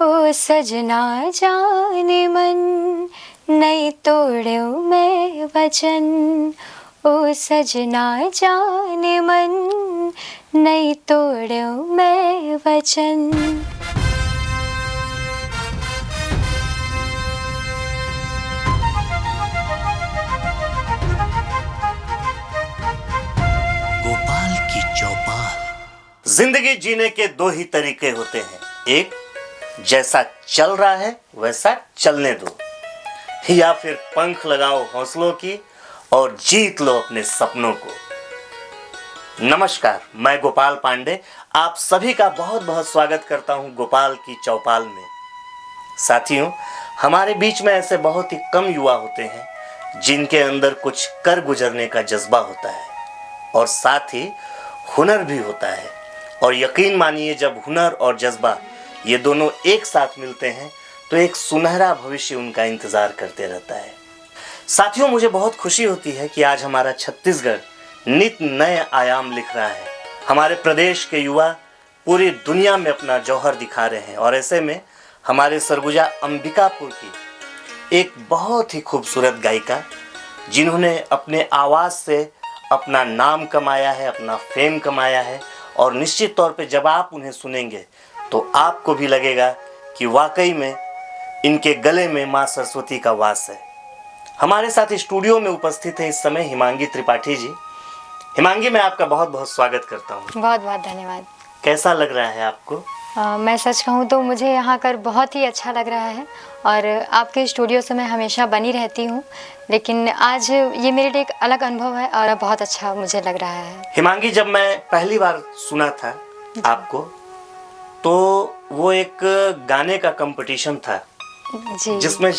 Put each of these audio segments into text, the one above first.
ओ सजना जाने मन नहीं तोड़्यो मैं वचन। ओ सजना जाने मन नहीं तोड़्यो मैं वचन। गोपाल की चौपाल। जिंदगी जीने के दो ही तरीके होते हैं, एक जैसा चल रहा है वैसा चलने दो, या फिर पंख लगाओ हौसलों की और जीत लो अपने सपनों को। नमस्कार, मैं गोपाल पांडे आप सभी का बहुत बहुत स्वागत करता हूं गोपाल की चौपाल में। साथियों, हमारे बीच में ऐसे बहुत ही कम युवा होते हैं जिनके अंदर कुछ कर गुजरने का जज्बा होता है और साथ ही हुनर भी होता है। और यकीन मानिए, जब हुनर और जज्बा ये दोनों एक साथ मिलते हैं तो एक सुनहरा भविष्य उनका इंतजार करते रहता है। साथियों, मुझे बहुत खुशी होती है कि आज हमारा छत्तीसगढ़ नित नए आयाम लिख रहा है। हमारे प्रदेश के युवा पूरी दुनिया में अपना जौहर दिखा रहे हैं और ऐसे में हमारे सरगुजा अंबिकापुर की एक बहुत ही खूबसूरत गायिका, जिन्होंने अपने आवाज़ से अपना नाम कमाया है, अपना फेम कमाया है, और निश्चित तौर पे जब आप उन्हें सुनेंगे तो आपको भी लगेगा कि वाकई में इनके गले में माँ सरस्वती का वास है। हमारे साथ स्टूडियो में उपस्थित है इस समय हिमांगी त्रिपाठी जी। हिमांगी, मैं आपका बहुत बहुत स्वागत करता हूँ। बहुत बहुत धन्यवाद। कैसा लग रहा है आपको? मैं सच कहूँ तो मुझे यहाँ कर बहुत ही अच्छा लग रहा है और आपके स्टूडियो से मैं हमेशा बनी रहती हूँ, लेकिन आज ये मेरे लिए एक अलग अनुभव है और बहुत अच्छा मुझे लग रहा है। हिमांगी, जब मैं पहली बार सुना था आपको तो वो एक गाने का कंपटीशन था जी, जिसमें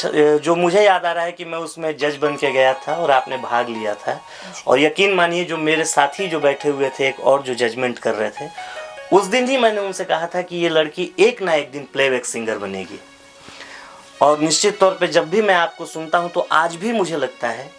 जो मुझे याद आ रहा है कि मैं उसमें जज बन के गया था और आपने भाग लिया था। और यकीन मानिए, जो मेरे साथी जो बैठे हुए थे एक और जो जजमेंट कर रहे थे, उस दिन ही मैंने उनसे कहा था कि ये लड़की एक ना एक दिन प्लेबैक सिंगर बनेगी। और निश्चित तौर पे जब भी मैं आपको सुनता हूँ तो आज भी मुझे लगता है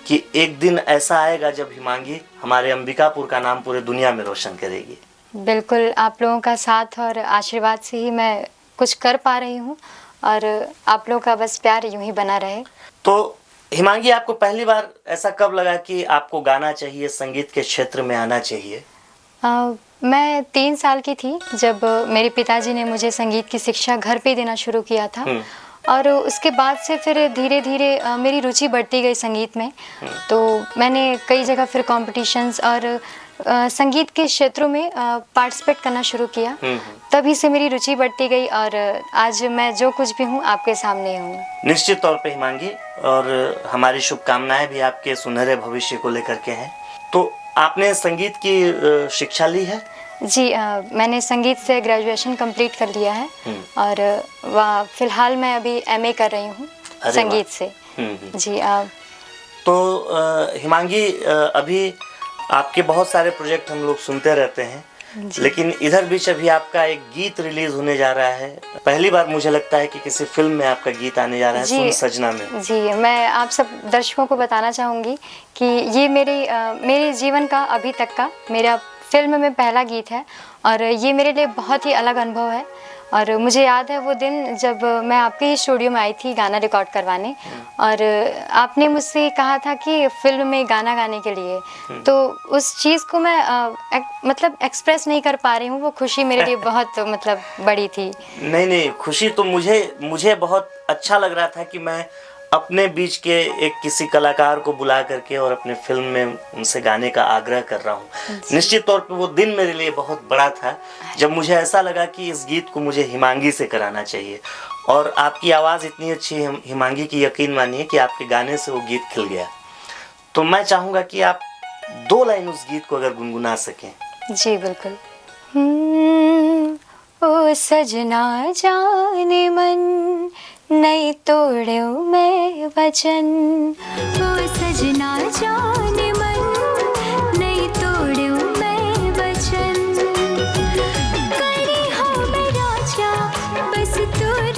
कि एक दिन ऐसा आएगा जब हिमांगी हमारे अंबिकापुर का नाम पूरे दुनिया में रोशन करेगी। बिल्कुल, आप लोगों का साथ और आशीर्वाद से ही मैं कुछ कर पा रही हूँ और आप लोगों का बस प्यार यूं ही बना रहे। तो हिमांगी, आपको पहली बार ऐसा कब लगा कि आपको गाना चाहिए, संगीत के क्षेत्र में आना चाहिए? मैं 3 साल की थी जब मेरे पिताजी ने मुझे संगीत की शिक्षा घर पे देना शुरू किया था और उसके बाद से फिर धीरे धीरे मेरी रुचि बढ़ती गई संगीत में। तो मैंने कई जगह फिर कॉम्पिटिशन्स और संगीत के क्षेत्रों में पार्टिसिपेट करना शुरू किया। तभी से मेरी रुचि बढ़ती गई और आज मैं जो कुछ भी हूँ आपके सामने हूँ। निश्चित तौर पे हिमांगी, और हमारी शुभकामनाएं भी आपके सुनहरे भविष्य को लेकर के हैं। तो आपने संगीत की शिक्षा ली है? जी, मैंने संगीत से ग्रेजुएशन कंप्लीट कर लिया है और फिलहाल मैं अभी एमए कर रही हूँ संगीत से। जी। तो हिमांगी, अभी आपके बहुत सारे प्रोजेक्ट हम लोग सुनते रहते हैं, लेकिन इधर बीच अभी आपका एक गीत रिलीज होने जा रहा है। पहली बार मुझे लगता है कि किसी फिल्म में आपका गीत आने जा रहा है, सुन सजना में। जी, मैं आप सब दर्शकों को बताना चाहूँगी कि ये मेरे जीवन का अभी तक का मेरा फिल्म में पहला गीत है और ये मेरे लिए बहुत ही अलग अनुभव है। और मुझे याद है वो दिन जब मैं आपके ही स्टूडियो में आई थी गाना रिकॉर्ड करवाने और आपने मुझसे कहा था कि फिल्म में गाना गाने के लिए, तो उस चीज़ को मैं मतलब एक्सप्रेस नहीं कर पा रही हूँ। वो खुशी मेरे लिए बहुत मतलब बड़ी थी। नहीं, खुशी तो मुझे बहुत अच्छा लग रहा था कि मैं अपने बीच के एक किसी कलाकार को बुला करके और अपने फिल्म में उनसे गाने का आग्रह कर रहा हूँ। निश्चित तौर पे वो दिन मेरे लिए बहुत बड़ा था जब मुझे ऐसा लगा कि इस गीत को मुझे हिमांगी से कराना चाहिए। और आपकी आवाज़ इतनी अच्छी है हिमांगी की, यकीन मानिए कि आपके गाने से वो गीत खिल गया। तो मैं चाहूँगा कि आप 2 लाइन उस गीत को अगर गुनगुना सकें। जी बिल्कुल। ओ सजना जाने मन नहीं तोड़्यो मैं वचन। ओ सजना जाने मन नहीं तोड़्यो मैं वचन। करी हो मैं राजा बस तुर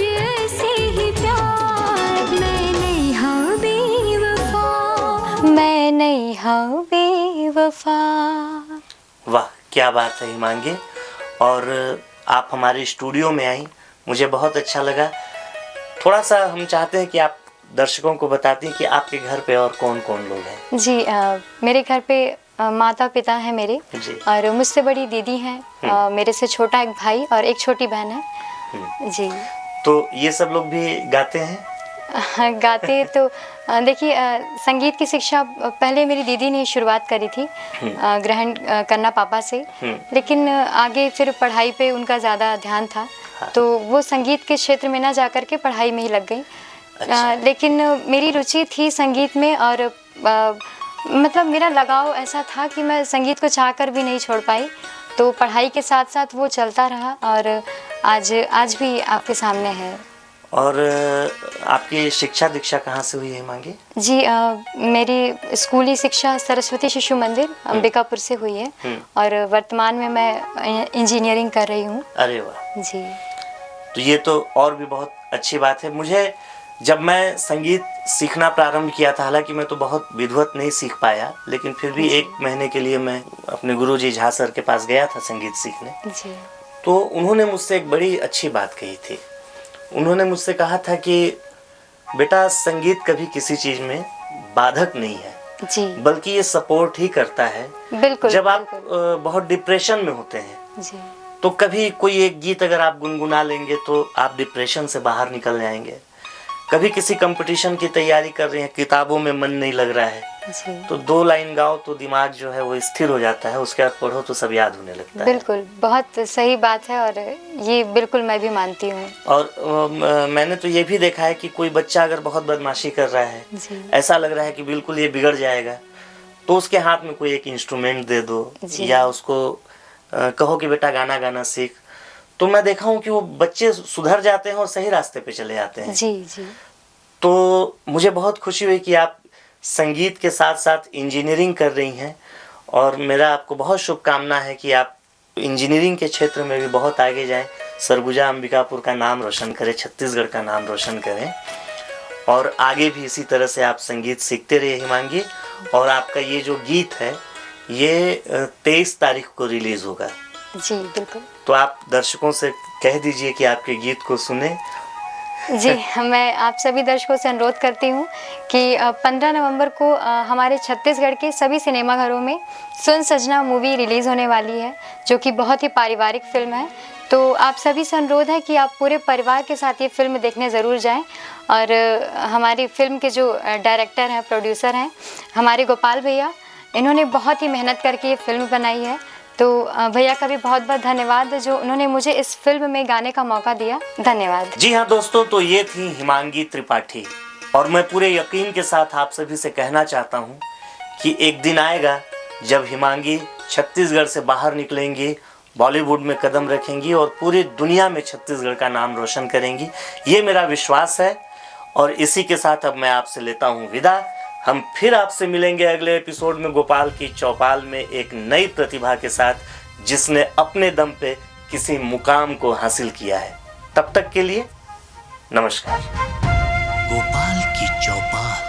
से ही प्यार। मैं नहीं हूँ बेवफा, मैं नहीं हूँ बेवफा। वाह, क्या बात है हिमांगी। और आप हमारे स्टूडियो में आई, मुझे बहुत अच्छा लगा। थोड़ा सा हम चाहते हैं कि आप दर्शकों को बताते हैं कि आपके घर पे और कौन कौन लोग हैं। जी, मेरे घर पे माता पिता हैं मेरे, जी। और मुझसे बड़ी दीदी हैं, मेरे से छोटा एक भाई और एक छोटी बहन है। जी। तो ये सब लोग भी गाते हैं? गाते तो देखिए, संगीत की शिक्षा पहले मेरी दीदी ने शुरुआत करी थी ग्रहण करना पापा से, लेकिन आगे फिर पढ़ाई पे उनका ज़्यादा ध्यान था, तो वो संगीत के क्षेत्र में ना जाकर के पढ़ाई में ही लग गई। अच्छा। लेकिन मेरी रुचि थी संगीत में, और मतलब मेरा लगाव ऐसा था कि मैं संगीत को चाहकर भी नहीं छोड़ पाई, तो पढ़ाई के साथ साथ वो चलता रहा, और आज भी आपके सामने है। और आपकी शिक्षा दीक्षा कहाँ से हुई है हिमांगी? जी, मेरी स्कूली शिक्षा सरस्वती शिशु मंदिर अंबिकापुर से हुई है, और वर्तमान में मैं इंजीनियरिंग कर रही हूँ। अरे वाह जी। तो ये तो और भी बहुत अच्छी बात है। मुझे जब मैं संगीत सीखना प्रारंभ किया था, हालांकि मैं तो बहुत विधिवत नहीं सीख पाया, लेकिन फिर भी 1 महीने के लिए मैं अपने गुरुजी झा सर के पास गया था संगीत सीखने। जी। तो उन्होंने मुझसे एक बड़ी अच्छी बात कही थी। उन्होंने मुझसे कहा था कि बेटा, संगीत कभी किसी चीज़ में बाधक नहीं है, जी, बल्कि ये सपोर्ट ही करता है। बिल्कुल। जब आप बहुत डिप्रेशन में होते हैं, जी, तो कभी कोई एक गीत अगर आप गुनगुना लेंगे तो आप डिप्रेशन से बाहर निकल जाएंगे। कभी किसी कंपटीशन की तैयारी कर रहे हैं, किताबों में मन नहीं लग रहा है, जी, तो 2 लाइन गाओ तो दिमाग जो है वो स्थिर हो जाता है, उसके बाद पढ़ो तो सब याद होने लगता है। बिल्कुल, बहुत सही बात है, और ये बिल्कुल मैं भी मानती हूँ। और मैंने तो ये भी देखा है कि कोई बच्चा अगर बहुत बदमाशी कर रहा है, जी, ऐसा लग रहा है कि बिल्कुल ये बिगड़ जाएगा, तो उसके हाथ में कोई एक इंस्ट्रूमेंट दे दो, जी। या उसको कहो कि बेटा गाना गाना सीख, तो मैं देखा हूँ कि वो बच्चे सुधर जाते हैं और सही रास्ते पे चले जाते हैं। जी, जी, तो मुझे बहुत खुशी हुई कि आप संगीत के साथ साथ इंजीनियरिंग कर रही हैं, और मेरा आपको बहुत शुभकामना है कि आप इंजीनियरिंग के क्षेत्र में भी बहुत आगे जाएं, सरगुजा अंबिकापुर का नाम रोशन करें, छत्तीसगढ़ का नाम रोशन करें, और आगे भी इसी तरह से आप संगीत सीखते रहिए हिमांगी। और आपका ये जो गीत है ये 23 तारीख को रिलीज़ होगा। जी, बिल्कुल। तो आप दर्शकों से कह दीजिए कि आपके गीत को सुने। जी, मैं आप सभी दर्शकों से अनुरोध करती हूँ कि 15 नवंबर को हमारे छत्तीसगढ़ के सभी सिनेमाघरों में सुन सजना मूवी रिलीज़ होने वाली है, जो कि बहुत ही पारिवारिक फिल्म है। तो आप सभी से अनुरोध है कि आप पूरे परिवार के साथ ये फिल्म देखने ज़रूर जाएं। और हमारी फिल्म के जो डायरेक्टर हैं, प्रोड्यूसर हैं, हमारे गोपाल भैया, इन्होंने बहुत ही मेहनत करके ये फिल्म बनाई है। तो भैया का भी बहुत बहुत धन्यवाद जो उन्होंने मुझे इस फिल्म में गाने का मौका दिया। धन्यवाद। जी हाँ दोस्तों, तो ये थी हिमांगी त्रिपाठी, और मैं पूरे यकीन के साथ आप सभी से कहना चाहता हूँ कि एक दिन आएगा जब हिमांगी छत्तीसगढ़ से बाहर निकलेंगी, बॉलीवुड में कदम रखेंगी और पूरी दुनिया में छत्तीसगढ़ का नाम रोशन करेंगी, ये मेरा विश्वास है। और इसी के साथ अब मैं आपसे लेता हूँ विदा। हम फिर आपसे मिलेंगे अगले एपिसोड में गोपाल की चौपाल में एक नई प्रतिभा के साथ, जिसने अपने दम पे किसी मुकाम को हासिल किया है। तब तक के लिए नमस्कार। गोपाल की चौपाल।